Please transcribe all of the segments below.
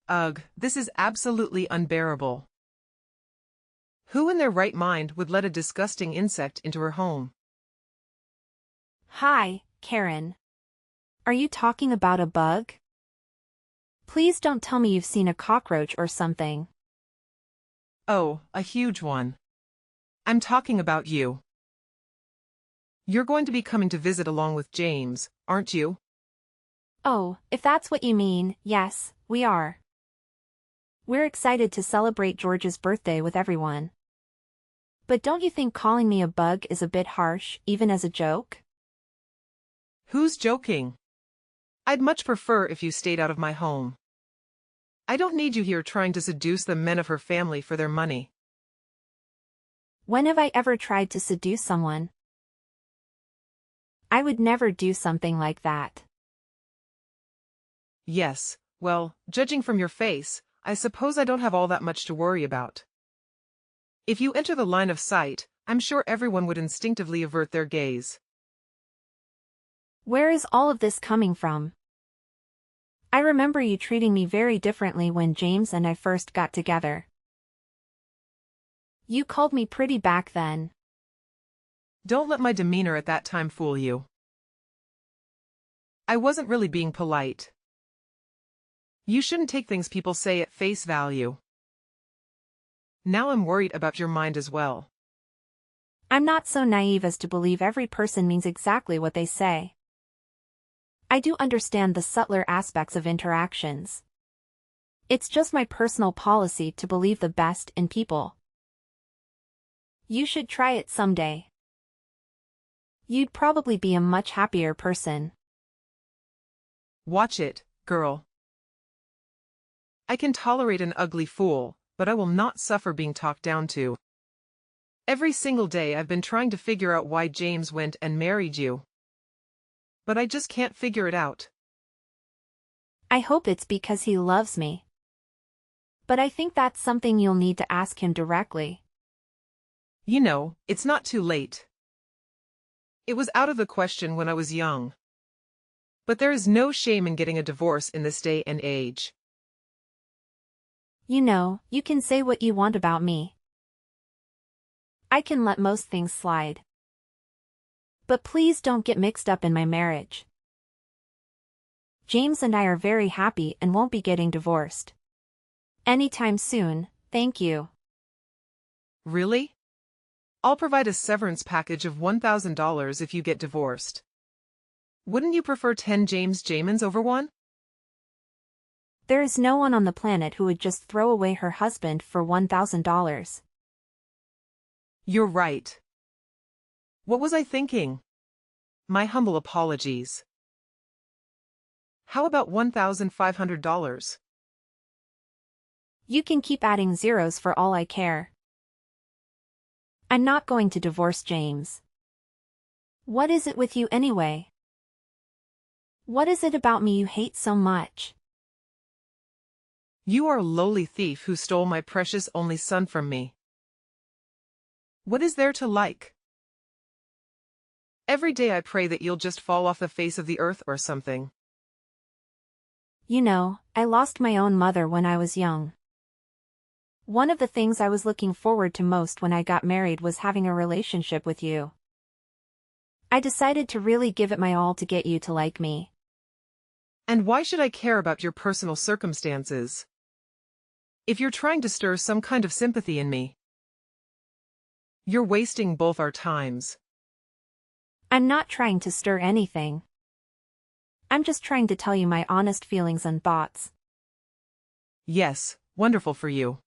Ugh, this is absolutely unbearable. Who in their right mind would let a disgusting insect into her home? Hi, Karen. Are you talking about a bug? Please don't tell me you've seen a cockroach or something. Oh, a huge one. I'm talking about you. You're going to be coming to visit along with James, aren't you? Oh, if that's what you mean, yes, we are. We're excited to celebrate George's birthday with everyone. But don't you think calling me a bug is a bit harsh, even as a joke? Who's joking? I'd much prefer if you stayed out of my home. I don't need you here trying to seduce the men of her family for their money. When have I ever tried to seduce someone? I would never do something like that. Yes, well, judging from your face, I suppose I don't have all that much to worry about. If you enter the line of sight, I'm sure everyone would instinctively avert their gaze. Where is all of this coming from? I remember you treating me very differently when James and I first got together. You called me pretty back then. Don't let my demeanor at that time fool you. I wasn't really being polite. You shouldn't take things people say at face value. Now I'm worried about your mind as well. I'm not so naive as to believe every person means exactly what they say. I do understand the subtler aspects of interactions. It's just my personal policy to believe the best in people. You should try it someday. You'd probably be a much happier person. Watch it, girl. I can tolerate an ugly fool, but I will not suffer being talked down to. Every single day I've been trying to figure out why James went and married you. But I just can't figure it out. I hope it's because he loves me. But I think that's something you'll need to ask him directly. You know, it's not too late. It was out of the question when I was young. But there is no shame in getting a divorce in this day and age. You know, you can say what you want about me. I can let most things slide. But please don't get mixed up in my marriage. James and I are very happy and won't be getting divorced anytime soon, thank you. Really? I'll provide a severance package of $1,000 if you get divorced. Wouldn't you prefer 10 James Jamans over one? There is no one on the planet who would just throw away her husband for $1,000. You're right. What was I thinking? My humble apologies. How about $1,500? You can keep adding zeros for all I care. I'm not going to divorce James. What is it with you anyway? What is it about me you hate so much? You are a lowly thief who stole my precious only son from me. What is there to like? Every day I pray that you'll just fall off the face of the earth or something. You know, I lost my own mother when I was young. One of the things I was looking forward to most when I got married was having a relationship with you. I decided to really give it my all to get you to like me. And why should I care about your personal circumstances? If you're trying to stir some kind of sympathy in me, you're wasting both our times. I'm not trying to stir anything. I'm just trying to tell you my honest feelings and thoughts. Yes, wonderful for you.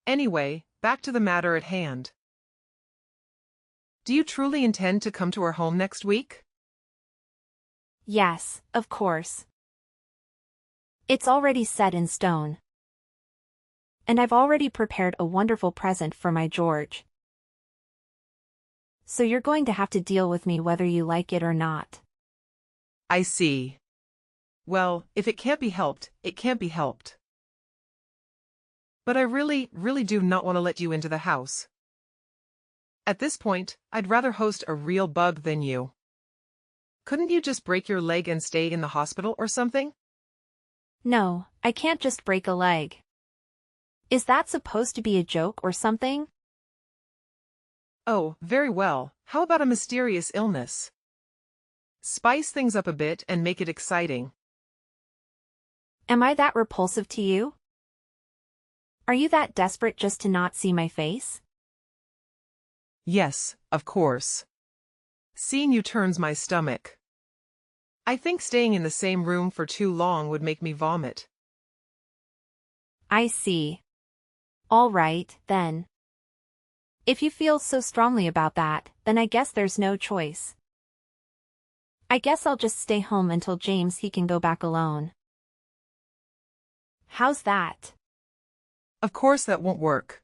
Anyway, back to the matter at hand. Do you truly intend to come to our home next week? Yes, of course. It's already set in stone. And I've already prepared a wonderful present for my George. So you're going to have to deal with me whether you like it or not. I see. Well, if it can't be helped, it can't be helped. But I really do not want to let you into the house. At this point, I'd rather host a real bug than you. Couldn't you just break your leg and stay in the hospital or something? No, I can't just break a leg. Is that supposed to be a joke or something? Oh, very well. How about a mysterious illness? Spice things up a bit and make it exciting. Am I that repulsive to you? Are you that desperate just to not see my face? Yes, of course. Seeing you turns my stomach. I think staying in the same room for too long would make me vomit. I see. All right, then. If you feel so strongly about that, then I guess there's no choice. I guess I'll just stay home until James he can go back alone. How's that? Of course that won't work.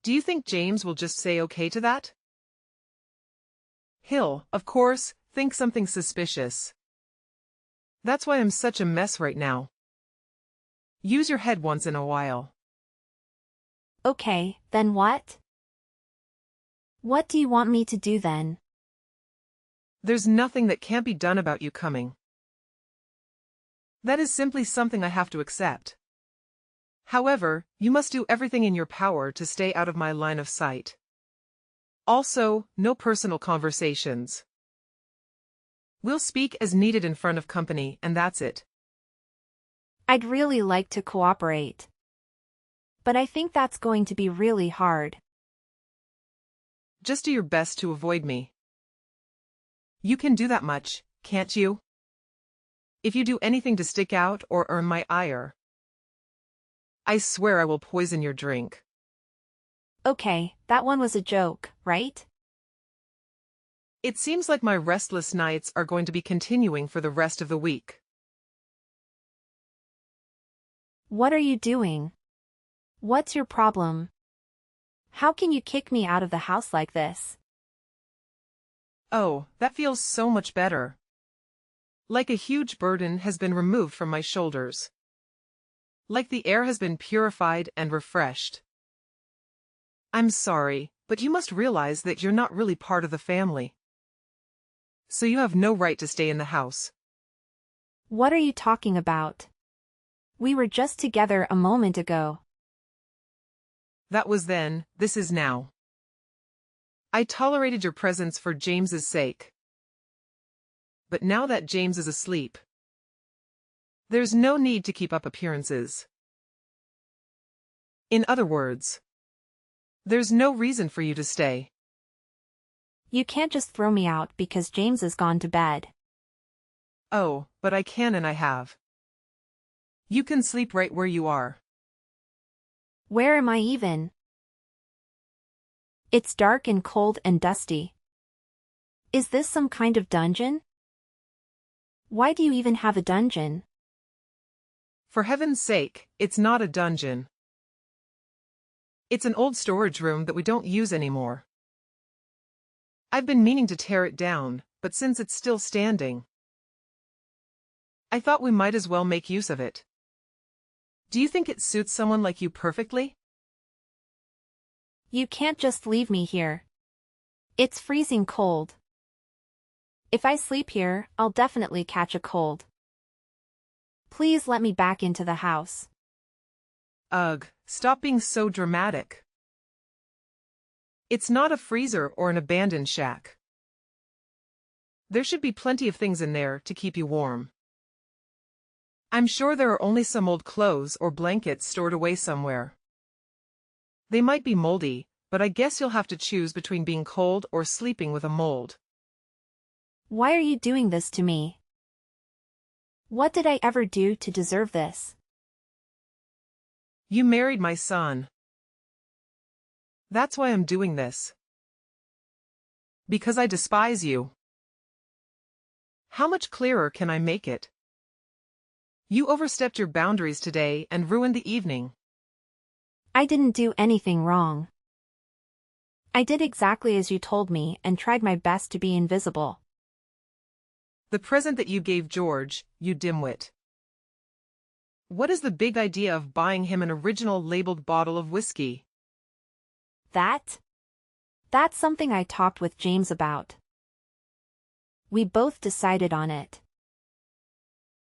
Do you think James will just say okay to that? He'll, of course, think something suspicious. That's why I'm such a mess right now. Use your head once in a while. Okay, then what? What do you want me to do then? There's nothing that can't be done about you coming. That is simply something I have to accept. However, you must do everything in your power to stay out of my line of sight. Also, no personal conversations. We'll speak as needed in front of company, and that's it. I'd really like to cooperate. But I think that's going to be really hard. Just do your best to avoid me. You can do that much, can't you? If you do anything to stick out or earn my ire, I swear I will poison your drink. Okay, that one was a joke, right? It seems like my restless nights are going to be continuing for the rest of the week. What are you doing? What's your problem? How can you kick me out of the house like this? Oh, that feels so much better. Like a huge burden has been removed from my shoulders. Like the air has been purified and refreshed. I'm sorry, but you must realize that you're not really part of the family. So you have no right to stay in the house. What are you talking about? We were just together a moment ago. That was then, this is now. I tolerated your presence for James's sake. But now that James is asleep, there's no need to keep up appearances. In other words, there's no reason for you to stay. You can't just throw me out because James has gone to bed. Oh, but I can and I have. You can sleep right where you are. Where am I even? It's dark and cold and dusty. Is this some kind of dungeon? Why do you even have a dungeon? For heaven's sake, it's not a dungeon. It's an old storage room that we don't use anymore. I've been meaning to tear it down, but since it's still standing, I thought we might as well make use of it. Do you think it suits someone like you perfectly? You can't just leave me here. It's freezing cold. If I sleep here, I'll definitely catch a cold. Please let me back into the house. Ugh, stop being so dramatic. It's not a freezer or an abandoned shack. There should be plenty of things in there to keep you warm. I'm sure there are only some old clothes or blankets stored away somewhere. They might be moldy, but I guess you'll have to choose between being cold or sleeping with a mold. Why are you doing this to me? What did I ever do to deserve this? You married my son. That's why I'm doing this. Because I despise you. How much clearer can I make it? You overstepped your boundaries today and ruined the evening. I didn't do anything wrong. I did exactly as you told me and tried my best to be invisible. The present that you gave George, you dimwit. What is the big idea of buying him an original labeled bottle of whiskey? That's something I talked with James about. We both decided on it.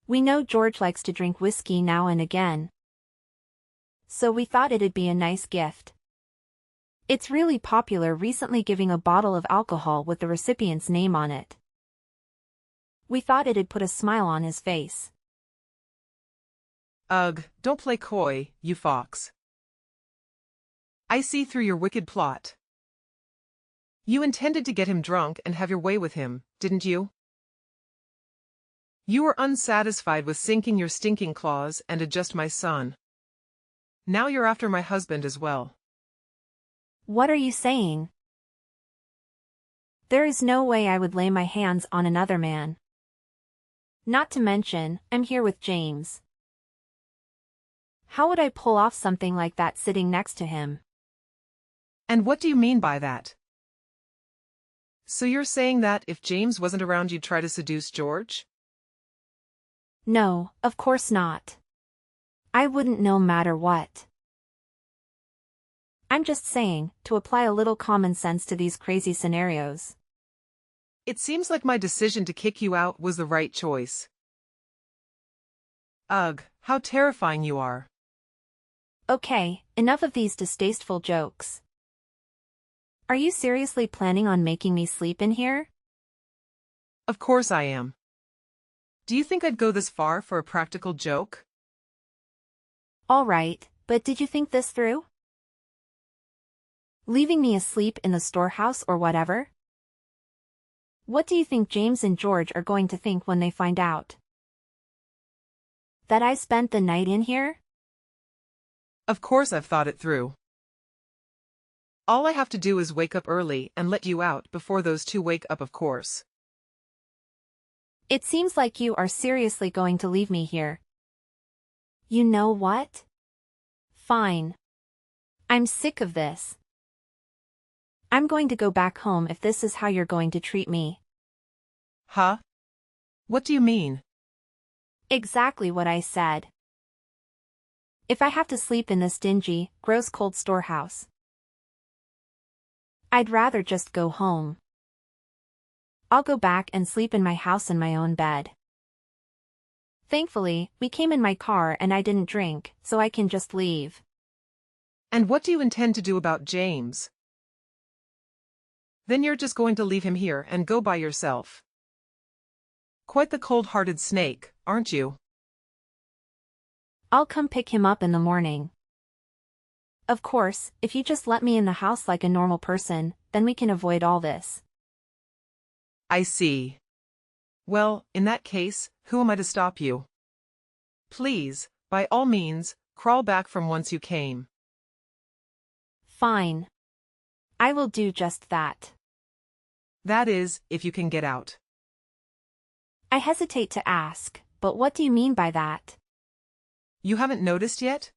We know George likes to drink whiskey now and again. So we thought it'd be a nice gift. It's really popular recently giving a bottle of alcohol with the recipient's name on it. We thought it'd put a smile on his face. Ugh, don't play coy, you fox. I see through your wicked plot. You intended to get him drunk and have your way with him, didn't you? You were unsatisfied with sinking your stinking claws and adjust my son. Now you're after my husband as well. What are you saying? There is no way I would lay my hands on another man. Not to mention, I'm here with James. How would I pull off something like that sitting next to him? And what do you mean by that? So you're saying that if James wasn't around you'd try to seduce George? No, of course not. I wouldn't no matter what. I'm just saying, to apply a little common sense to these crazy scenarios. It seems like my decision to kick you out was the right choice. Ugh, how terrifying you are. Okay, enough of these distasteful jokes. Are you seriously planning on making me sleep in here? Of course I am. Do you think I'd go this far for a practical joke? All right, but did you think this through? Leaving me asleep in the storehouse or whatever? What do you think James and George are going to think when they find out? That I spent the night in here? Of course I've thought it through. All I have to do is wake up early and let you out before those two wake up, of course. It seems like you are seriously going to leave me here. You know what? Fine. I'm sick of this. I'm going to go back home if this is how you're going to treat me. Huh? What do you mean? Exactly what I said. If I have to sleep in this dingy, gross cold storehouse, I'd rather just go home. I'll go back and sleep in my house in my own bed. Thankfully, we came in my car and I didn't drink, so I can just leave. And what do you intend to do about James? Then you're just going to leave him here and go by yourself. Quite the cold-hearted snake, aren't you? I'll come pick him up in the morning. Of course, if you just let me in the house like a normal person, then we can avoid all this. I see. Well, in that case, who am I to stop you? Please, by all means, crawl back from whence you came. Fine. I will do just that. That is, if you can get out. I hesitate to ask, but what do you mean by that? You haven't noticed yet?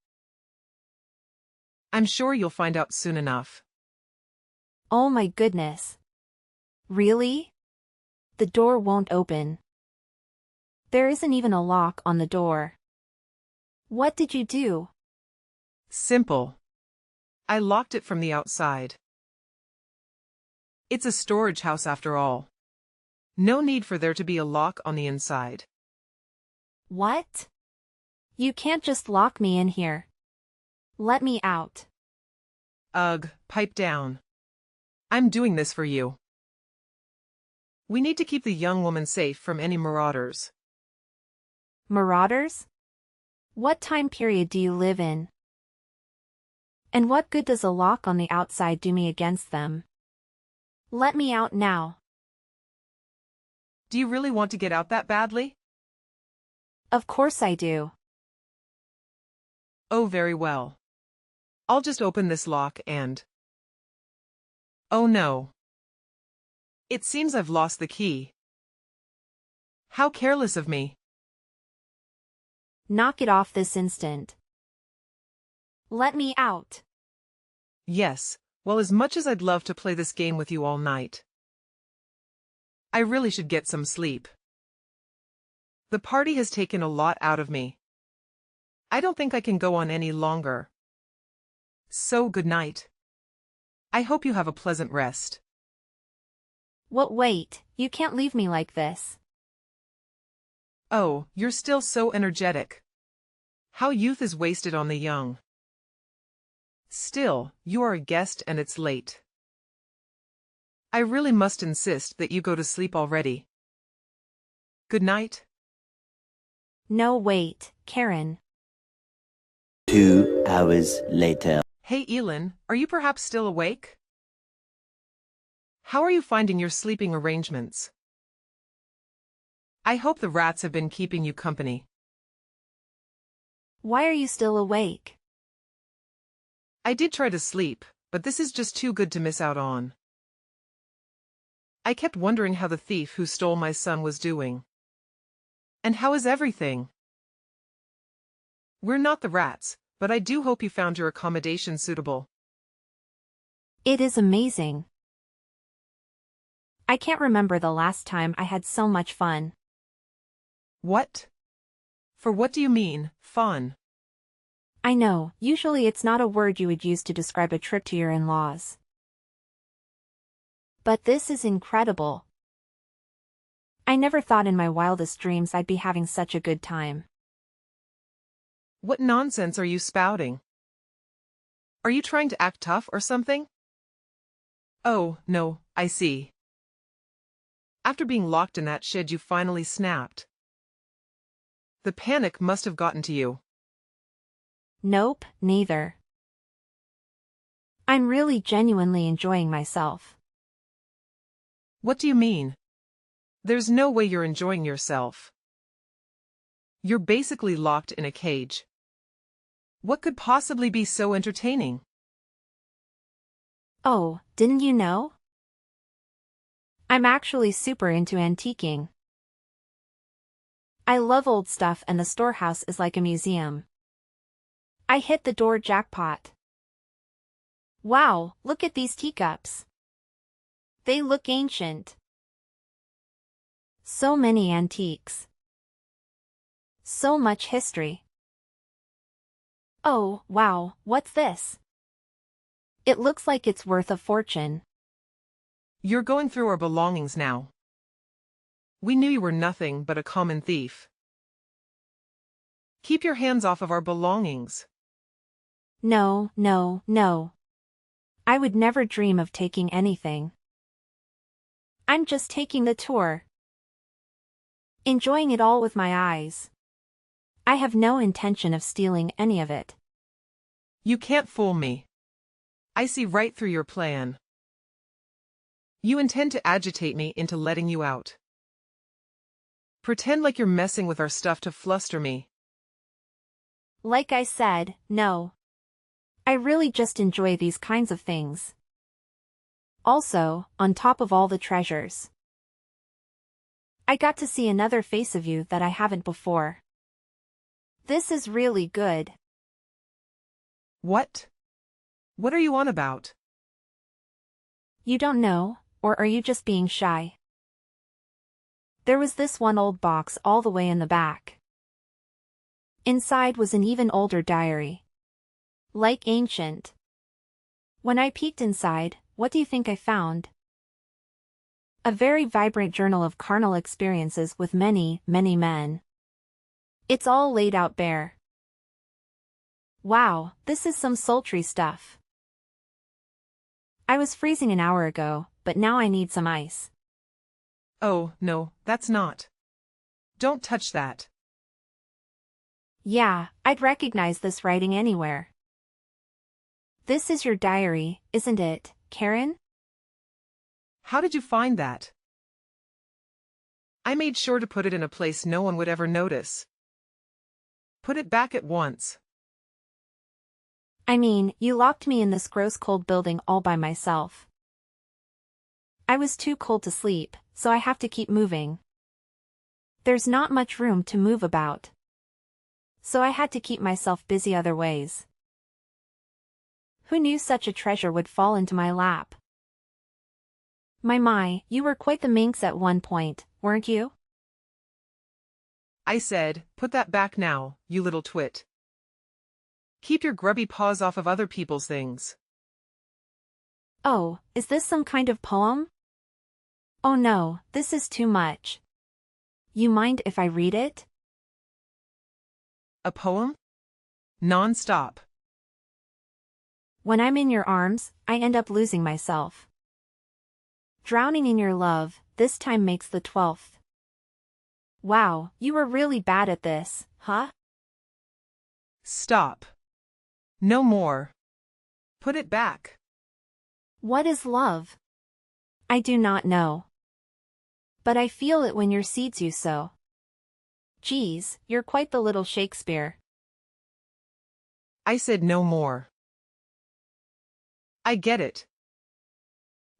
I'm sure you'll find out soon enough. Oh my goodness. Really? The door won't open. There isn't even a lock on the door. What did you do? Simple. I locked it from the outside. It's a storage house after all. No need for there to be a lock on the inside. What? You can't just lock me in here. Let me out. Ugh, pipe down. I'm doing this for you. We need to keep the young woman safe from any marauders. Marauders? What time period do you live in? And what good does a lock on the outside do me against them? Let me out now. Do you really want to get out that badly? Of course I do. Oh, very well. I'll just open this lock and... Oh no. It seems I've lost the key. How careless of me. Knock it off this instant. Let me out. Yes, well, as much as I'd love to play this game with you all night, I really should get some sleep. The party has taken a lot out of me. I don't think I can go on any longer. So good night. I hope you have a pleasant rest. Wait, you can't leave me like this. Oh, you're still so energetic. How youth is wasted on the young. Still, you are a guest and it's late. I really must insist that you go to sleep already. Good night. No, wait, Karen. 2 hours later. Hey Elin, are you perhaps still awake? How are you finding your sleeping arrangements? I hope the rats have been keeping you company. Why are you still awake? I did try to sleep, but this is just too good to miss out on. I kept wondering how the thief who stole my son was doing. And how is everything? We're not the rats, but I do hope you found your accommodation suitable. It is amazing. I can't remember the last time I had so much fun. What? For what do you mean, fun? I know, usually it's not a word you would use to describe a trip to your in-laws. But this is incredible. I never thought in my wildest dreams I'd be having such a good time. What nonsense are you spouting? Are you trying to act tough or something? Oh, no, I see. After being locked in that shed you finally snapped. The panic must have gotten to you. Nope, neither. I'm really genuinely enjoying myself. What do you mean? There's no way you're enjoying yourself. You're basically locked in a cage. What could possibly be so entertaining? Oh, didn't you know? I'm actually super into antiquing. I love old stuff and the storehouse is like a museum. I hit the door jackpot. Wow, look at these teacups. They look ancient. So many antiques. So much history. Oh, wow, what's this? It looks like it's worth a fortune. You're going through our belongings now. We knew you were nothing but a common thief. Keep your hands off of our belongings. No, no, no. I would never dream of taking anything. I'm just taking the tour. Enjoying it all with my eyes. I have no intention of stealing any of it. You can't fool me. I see right through your plan. You intend to agitate me into letting you out. Pretend like you're messing with our stuff to fluster me. Like I said, no. I really just enjoy these kinds of things. Also, on top of all the treasures, I got to see another face of you that I haven't before. This is really good. What? What are you on about? You don't know, or are you just being shy? There was this one old box all the way in the back. Inside was an even older diary. Like ancient. When I peeked inside, what do you think I found? A very vibrant journal of carnal experiences with many, many men. It's all laid out bare. Wow, this is some sultry stuff. I was freezing an hour ago, but now I need some ice. Oh, no, that's not. Don't touch that. Yeah, I'd recognize this writing anywhere. This is your diary, isn't it, Karen? How did you find that? I made sure to put it in a place no one would ever notice. Put it back at once. I mean, you locked me in this gross cold building all by myself. I was too cold to sleep, so I have to keep moving. There's not much room to move about. So I had to keep myself busy other ways. Who knew such a treasure would fall into my lap? My, you were quite the minx at one point, weren't you? I said, put that back now, you little twit. Keep your grubby paws off of other people's things. Oh, is this some kind of poem? Oh no, this is too much. You mind if I read it? A poem? Non-stop. When I'm in your arms, I end up losing myself. Drowning in your love, this time makes the 12th. Wow, you were really bad at this, huh? Stop. No more. Put it back. What is love? I do not know. But I feel it when your seeds you sow. Geez, you're quite the little Shakespeare. I said no more. I get it.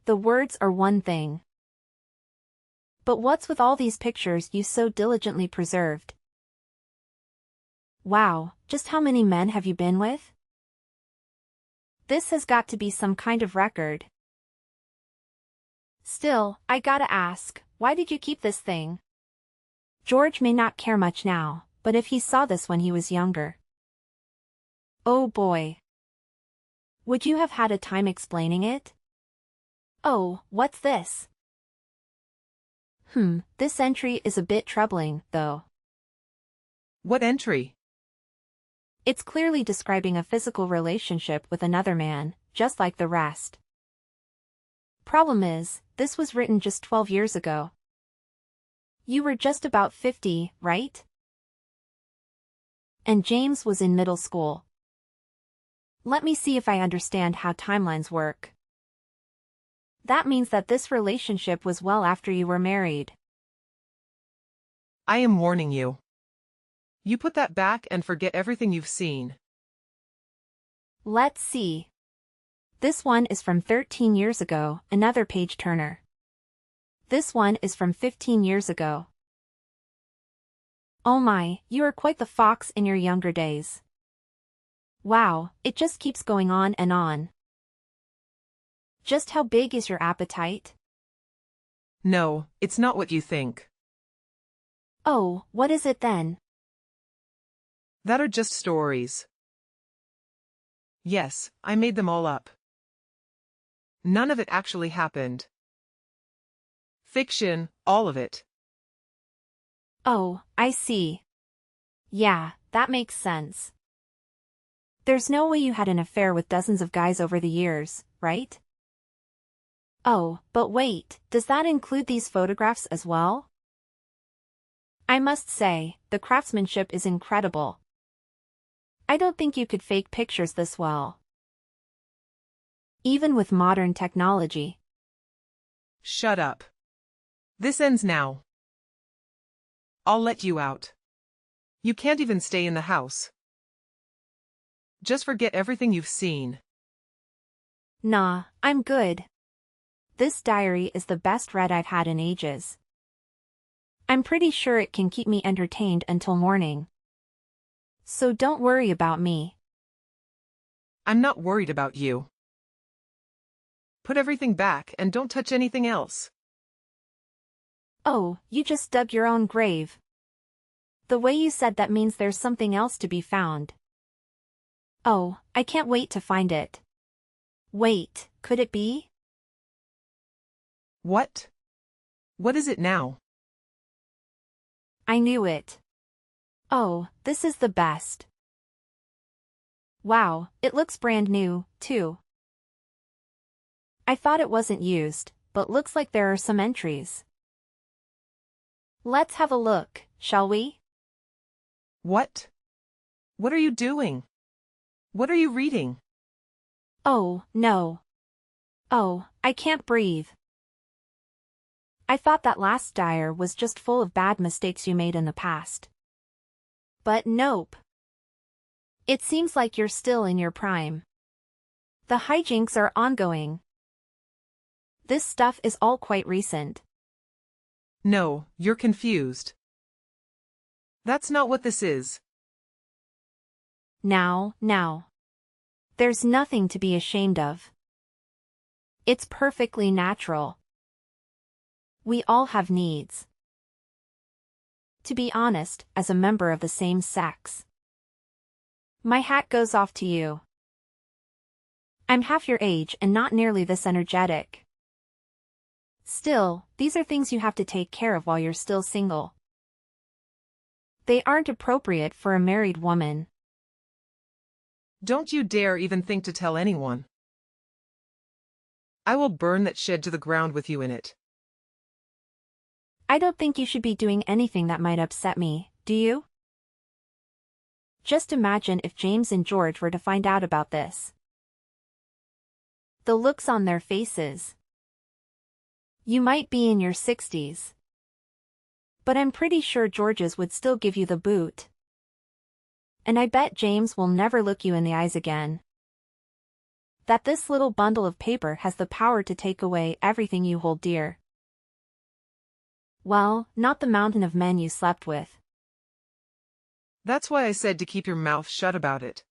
The words are one thing. But what's with all these pictures you so diligently preserved? Wow, just how many men have you been with? This has got to be some kind of record. Still, I gotta ask, why did you keep this thing? George may not care much now, but if he saw this when he was younger. Oh boy. Would you have had a time explaining it? Oh, what's this? This entry is a bit troubling, though. What entry? It's clearly describing a physical relationship with another man, just like the rest. Problem is, this was written just 12 years ago. You were just about 50, right? And James was in middle school. Let me see if I understand how timelines work. That means that this relationship was well after you were married. I am warning you. You put that back and forget everything you've seen. Let's see. This one is from 13 years ago, another page-turner. This one is from 15 years ago. Oh my, you are quite the fox in your younger days. Wow, it just keeps going on and on. Just how big is your appetite? No, it's not what you think. Oh, what is it then? That are just stories. Yes, I made them all up. None of it actually happened. Fiction, all of it. Oh, I see. Yeah, that makes sense. There's no way you had an affair with dozens of guys over the years, right? Oh, but wait, does that include these photographs as well? I must say, the craftsmanship is incredible. I don't think you could fake pictures this well. Even with modern technology. Shut up. This ends now. I'll let you out. You can't even stay in the house. Just forget everything you've seen. Nah, I'm good. This diary is the best read I've had in ages. I'm pretty sure it can keep me entertained until morning. So don't worry about me. I'm not worried about you. Put everything back and don't touch anything else. Oh, you just dug your own grave. The way you said that means there's something else to be found. Oh, I can't wait to find it. Wait, could it be? What? What is it now? I knew it. Oh, this is the best. Wow, it looks brand new, too. I thought it wasn't used, but looks like there are some entries. Let's have a look, shall we? What? What are you doing? What are you reading? Oh, no. Oh, I can't breathe. I thought that last diary was just full of bad mistakes you made in the past. But nope. It seems like you're still in your prime. The hijinks are ongoing. This stuff is all quite recent. No, you're confused. That's not what this is. Now. There's nothing to be ashamed of. It's perfectly natural. We all have needs. To be honest, as a member of the same sex. My hat goes off to you. I'm half your age and not nearly this energetic. Still, these are things you have to take care of while you're still single. They aren't appropriate for a married woman. Don't you dare even think to tell anyone. I will burn that shed to the ground with you in it. I don't think you should be doing anything that might upset me, do you? Just imagine if James and George were to find out about this. The looks on their faces. You might be in your 60s. But I'm pretty sure George's would still give you the boot. And I bet James will never look you in the eyes again. That this little bundle of paper has the power to take away everything you hold dear. Well, not the mountain of men you slept with. That's why I said to keep your mouth shut about it.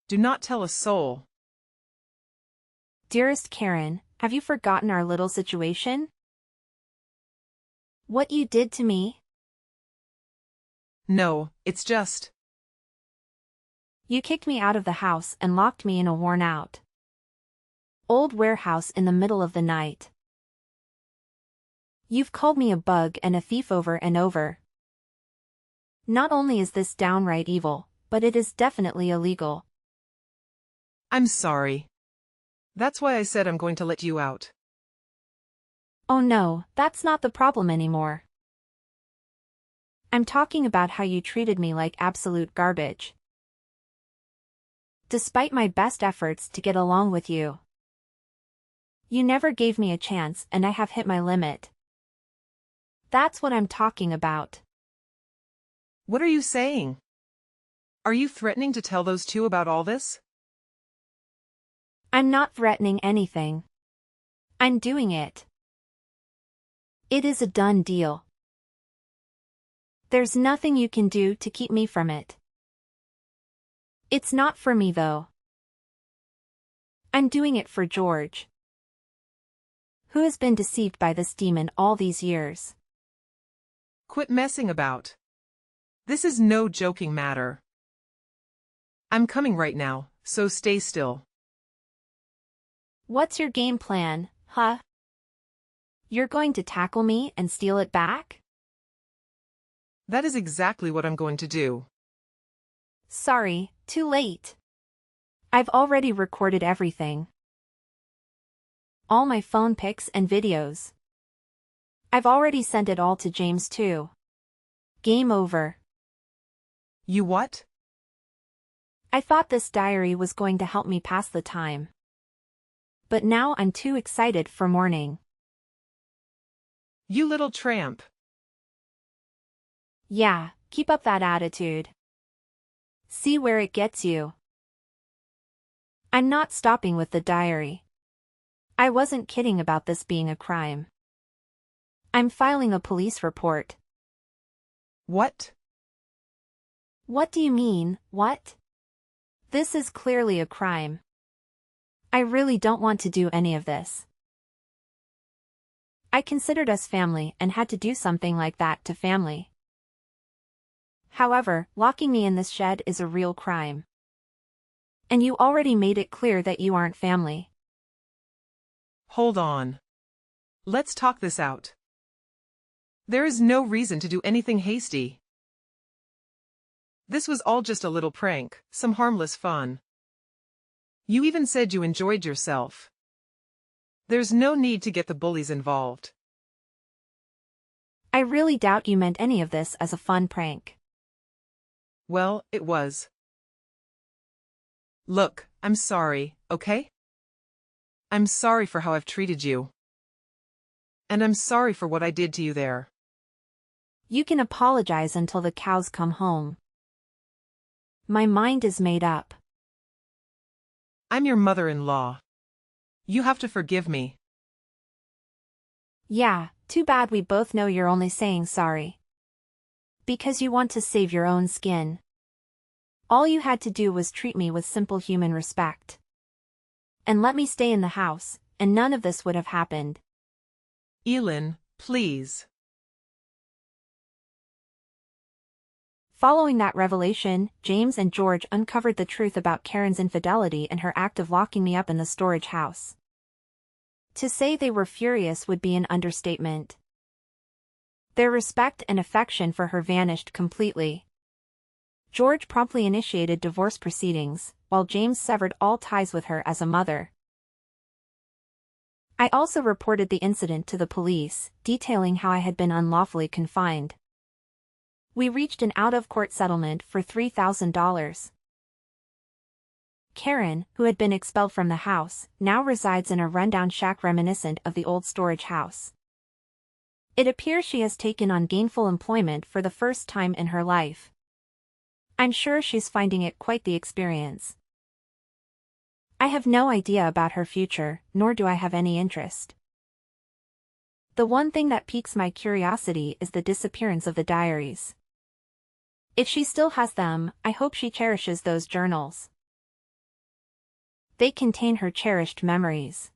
Do not tell a soul. Dearest Karen, have you forgotten our little situation? What you did to me? No, it's just. You kicked me out of the house and locked me in a worn-out old warehouse in the middle of the night. You've called me a bug and a thief over and over. Not only is this downright evil, but it is definitely illegal. I'm sorry. That's why I said I'm going to let you out. Oh no, that's not the problem anymore. I'm talking about how you treated me like absolute garbage. Despite my best efforts to get along with you. You never gave me a chance and I have hit my limit. That's what I'm talking about. What are you saying? Are you threatening to tell those two about all this? I'm not threatening anything. I'm doing it. It is a done deal. There's nothing you can do to keep me from it. It's not for me though. I'm doing it for George, who has been deceived by this demon all these years. Quit messing about. This is no joking matter. I'm coming right now, so stay still. What's your game plan, huh? You're going to tackle me and steal it back? That is exactly what I'm going to do. Sorry, too late. I've already recorded everything. All my phone pics and videos. I've already sent it all to James too. Game over. You what? I thought this diary was going to help me pass the time. But now I'm too excited for morning. You little tramp. Yeah, keep up that attitude. See where it gets you. I'm not stopping with the diary. I wasn't kidding about this being a crime. I'm filing a police report. What? What do you mean, what? This is clearly a crime. I really don't want to do any of this. I considered us family and had to do something like that to family. However, locking me in this shed is a real crime. And you already made it clear that you aren't family. Hold on. Let's talk this out. There is no reason to do anything hasty. This was all just a little prank, some harmless fun. You even said you enjoyed yourself. There's no need to get the bullies involved. I really doubt you meant any of this as a fun prank. Well, it was. Look, I'm sorry, okay? I'm sorry for how I've treated you. And I'm sorry for what I did to you there. You can apologize until the cows come home. My mind is made up. I'm your mother-in-law. You have to forgive me. Yeah, too bad we both know you're only saying sorry. Because you want to save your own skin. All you had to do was treat me with simple human respect. And let me stay in the house, and none of this would have happened. Elin, please. Following that revelation, James and George uncovered the truth about Karen's infidelity and her act of locking me up in the storage house. To say they were furious would be an understatement. Their respect and affection for her vanished completely. George promptly initiated divorce proceedings, while James severed all ties with her as a mother. I also reported the incident to the police, detailing how I had been unlawfully confined. We reached an out-of-court settlement for $3,000. Karen, who had been expelled from the house, now resides in a rundown shack reminiscent of the old storage house. It appears she has taken on gainful employment for the first time in her life. I'm sure she's finding it quite the experience. I have no idea about her future, nor do I have any interest. The one thing that piques my curiosity is the disappearance of the diaries. If she still has them, I hope she cherishes those journals. They contain her cherished memories.